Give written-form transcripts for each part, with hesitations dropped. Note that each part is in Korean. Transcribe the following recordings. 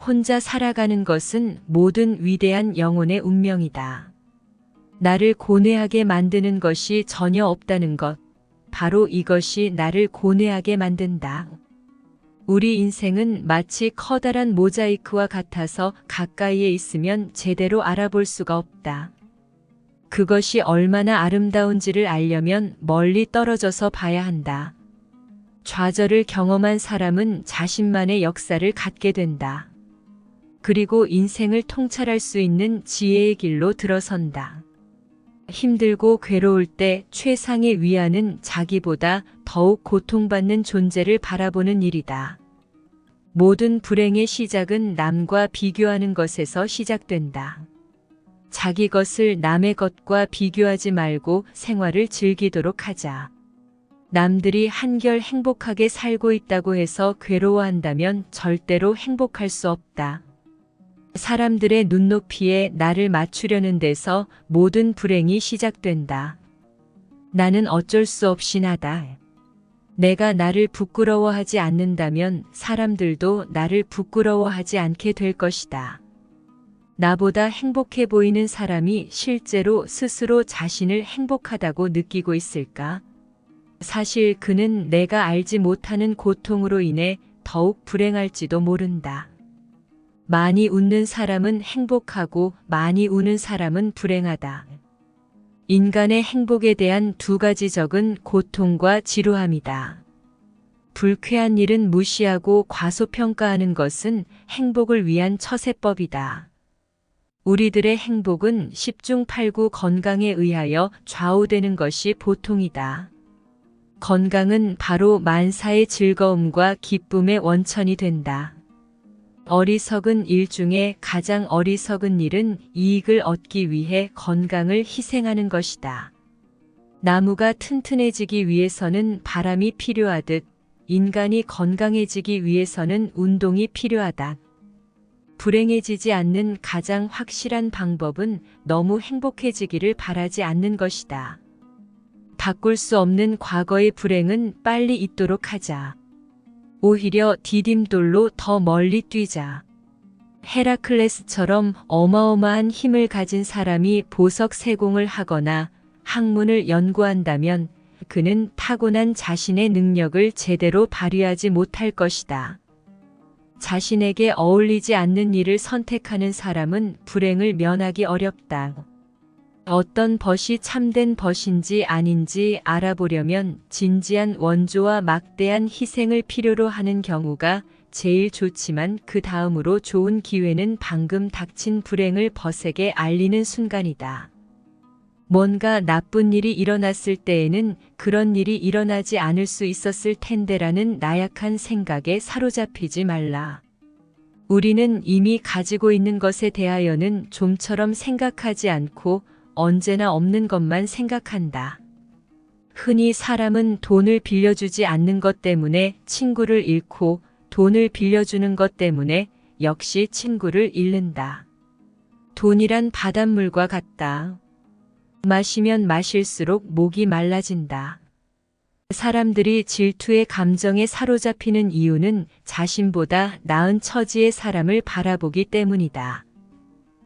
혼자 살아가는 것은 모든 위대한 영혼의 운명이다. 나를 고뇌하게 만드는 것이 전혀 없다는 것, 바로 이것이 나를 고뇌하게 만든다. 우리 인생은 마치 커다란 모자이크와 같아서 가까이에 있으면 제대로 알아볼 수가 없다. 그것이 얼마나 아름다운지를 알려면 멀리 떨어져서 봐야 한다. 좌절을 경험한 사람은 자신만의 역사를 갖게 된다. 그리고 인생을 통찰할 수 있는 지혜의 길로 들어선다. 힘들고 괴로울 때 최상의 위안은 자기보다 더욱 고통받는 존재를 바라보는 일이다. 모든 불행의 시작은 남과 비교하는 것에서 시작된다. 자기 것을 남의 것과 비교하지 말고 생활을 즐기도록 하자. 남들이 한결 행복하게 살고 있다고 해서 괴로워한다면 절대로 행복할 수 없다. 사람들의 눈높이에 나를 맞추려는 데서 모든 불행이 시작된다. 나는 어쩔 수 없이 나다. 내가 나를 부끄러워하지 않는다면 사람들도 나를 부끄러워하지 않게 될 것이다. 나보다 행복해 보이는 사람이 실제로 스스로 자신을 행복하다고 느끼고 있을까? 사실 그는 내가 알지 못하는 고통으로 인해 더욱 불행할지도 모른다. 많이 웃는 사람은 행복하고 많이 우는 사람은 불행하다. 인간의 행복에 대한 두 가지 적은 고통과 지루함이다. 불쾌한 일은 무시하고 과소평가하는 것은 행복을 위한 처세법이다. 우리들의 행복은 10중 8구 건강에 의하여 좌우되는 것이 보통이다. 건강은 바로 만사의 즐거움과 기쁨의 원천이 된다. 어리석은 일 중에 가장 어리석은 일은 이익을 얻기 위해 건강을 희생하는 것이다. 나무가 튼튼해지기 위해서는 바람이 필요하듯 인간이 건강해지기 위해서는 운동이 필요하다. 불행해지지 않는 가장 확실한 방법은 너무 행복해지기를 바라지 않는 것이다. 바꿀 수 없는 과거의 불행은 빨리 잊도록 하자. 오히려 디딤돌로 더 멀리 뛰자. 헤라클레스처럼 어마어마한 힘을 가진 사람이 보석 세공을 하거나 학문을 연구한다면 그는 타고난 자신의 능력을 제대로 발휘하지 못할 것이다. 자신에게 어울리지 않는 일을 선택하는 사람은 불행을 면하기 어렵다. 어떤 벗이 참된 벗인지 아닌지 알아보려면 진지한 원조와 막대한 희생을 필요로 하는 경우가 제일 좋지만 그 다음으로 좋은 기회는 방금 닥친 불행을 벗에게 알리는 순간이다. 뭔가 나쁜 일이 일어났을 때에는 그런 일이 일어나지 않을 수 있었을 텐데라는 나약한 생각에 사로잡히지 말라. 우리는 이미 가지고 있는 것에 대하여는 좀처럼 생각하지 않고 언제나 없는 것만 생각한다. 흔히 사람은 돈을 빌려주지 않는 것 때문에 친구를 잃고 돈을 빌려주는 것 때문에 역시 친구를 잃는다. 돈이란 바닷물과 같다. 마시면 마실수록 목이 말라진다. 사람들이 질투의 감정에 사로잡히는 이유는 자신보다 나은 처지의 사람을 바라보기 때문이다.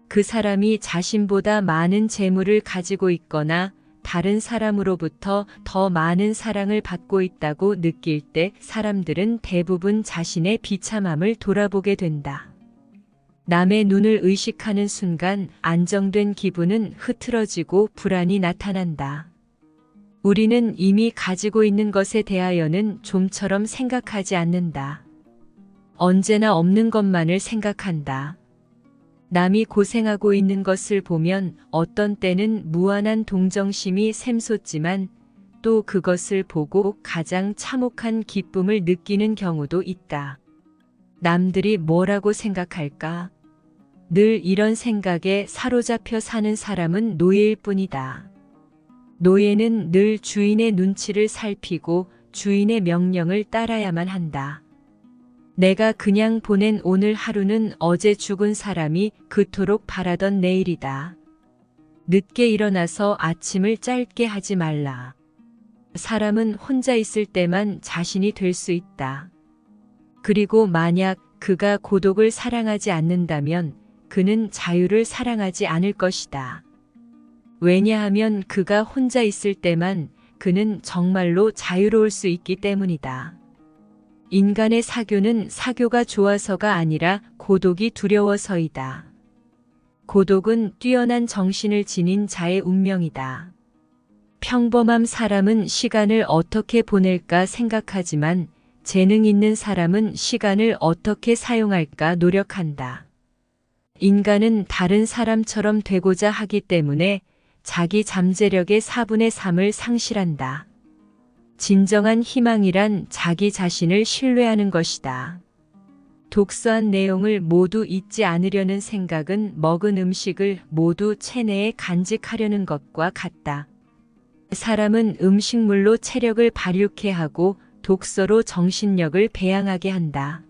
그 사람이 자신보다 많은 재물을 가지고 있거나 다른 사람으로부터 더 많은 사랑을 받고 있다고 느낄 때 사람들은 대부분 자신의 비참함을 돌아보게 된다. 남의 눈을 의식하는 순간 안정된 기분은 흐트러지고 불안이 나타난다. 우리는 이미 가지고 있는 것에 대하여는 좀처럼 생각하지 않는다. 언제나 없는 것만을 생각한다. 남이 고생하고 있는 것을 보면 어떤 때는 무한한 동정심이 샘솟지만 또 그것을 보고 가장 참혹한 기쁨을 느끼는 경우도 있다. 남들이 뭐라고 생각할까? 늘 이런 생각에 사로잡혀 사는 사람은 노예일 뿐이다. 노예는 늘 주인의 눈치를 살피고 주인의 명령을 따라야만 한다. 내가 그냥 보낸 오늘 하루는 어제 죽은 사람이 그토록 바라던 내일이다. 늦게 일어나서 아침을 짧게 하지 말라. 사람은 혼자 있을 때만 자신이 될 수 있다. 그리고 만약 그가 고독을 사랑하지 않는다면 그는 자유를 사랑하지 않을 것이다. 왜냐하면 그가 혼자 있을 때만 그는 정말로 자유로울 수 있기 때문이다. 인간의 사교는 사교가 좋아서가 아니라 고독이 두려워서이다. 고독은 뛰어난 정신을 지닌 자의 운명이다. 평범한 사람은 시간을 어떻게 보낼까 생각하지만 재능 있는 사람은 시간을 어떻게 사용할까 노력한다. 인간은 다른 사람처럼 되고자 하기 때문에 자기 잠재력의 4분의 3을 상실한다. 진정한 희망이란 자기 자신을 신뢰하는 것이다. 독서한 내용을 모두 잊지 않으려는 생각은 먹은 음식을 모두 체내에 간직하려는 것과 같다. 사람은 음식물로 체력을 발육해 하고 독서로 정신력을 배양하게 한다.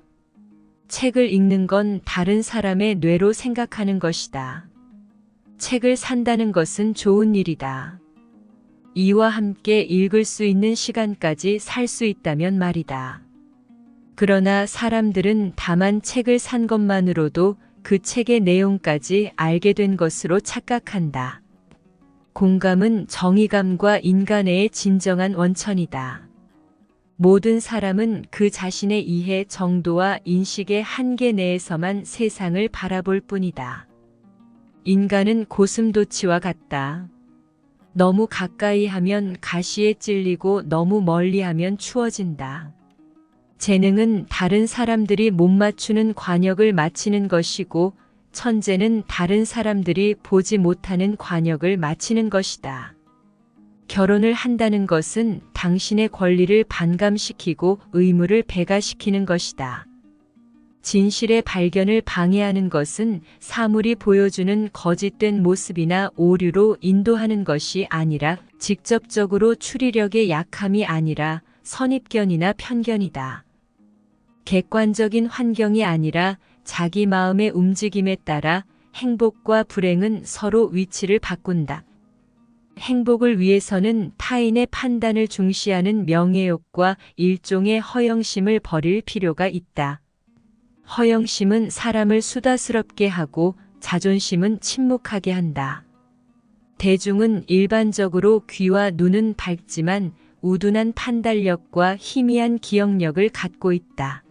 책을 읽는 건 다른 사람의 뇌로 생각하는 것이다. 책을 산다는 것은 좋은 일이다. 이와 함께 읽을 수 있는 시간까지 살 수 있다면 말이다. 그러나 사람들은 다만 책을 산 것만으로도 그 책의 내용까지 알게 된 것으로 착각한다. 공감은 정의감과 인간애의 진정한 원천이다. 모든 사람은 그 자신의 이해 정도와 인식의 한계 내에서만 세상을 바라볼 뿐이다. 인간은 고슴도치와 같다. 너무 가까이 하면 가시에 찔리고 너무 멀리 하면 추워진다. 재능은 다른 사람들이 못 맞추는 관역을 맞히는 것이고 천재는 다른 사람들이 보지 못하는 관역을 맞히는 것이다. 결혼을 한다는 것은 당신의 권리를 반감시키고 의무를 배가시키는 것이다. 진실의 발견을 방해하는 것은 사물이 보여주는 거짓된 모습이나 오류로 인도하는 것이 아니라 직접적으로 추리력의 약함이 아니라 선입견이나 편견이다. 객관적인 환경이 아니라 자기 마음의 움직임에 따라 행복과 불행은 서로 위치를 바꾼다. 행복을 위해서는 타인의 판단을 중시하는 명예욕과 일종의 허영심을 버릴 필요가 있다. 허영심은 사람을 수다스럽게 하고 자존심은 침묵하게 한다. 대중은 일반적으로 귀와 눈은 밝지만 우둔한 판단력과 희미한 기억력을 갖고 있다.